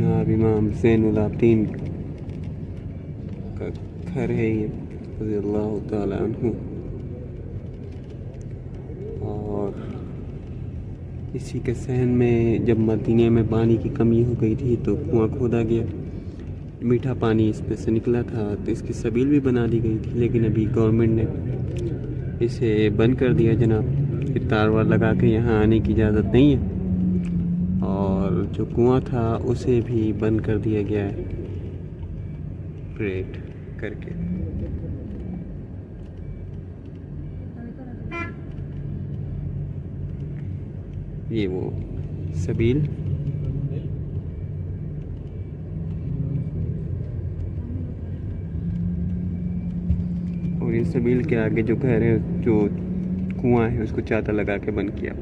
जनाब इमाम ज़ैनुल आबिदीन का घर है ये रज़ियल्लाहु ताला अन्हु। और इसी के सहन में जब मदीने में पानी की कमी हो गई थी तो कुआं खोदा गया, मीठा पानी इस पे से निकला था, तो इसकी सबील भी बना दी गई थी, लेकिन अभी गवर्नमेंट ने इसे बंद कर दिया जनाब। फिर तार वार लगा के यहाँ आने की इजाज़त नहीं है, और जो कुआं था उसे भी बंद कर दिया गया है प्रेट करके। ये वो सबील और ये सबील के आगे जो घर है, जो कुआं है, उसको चादर लगा के बंद किया।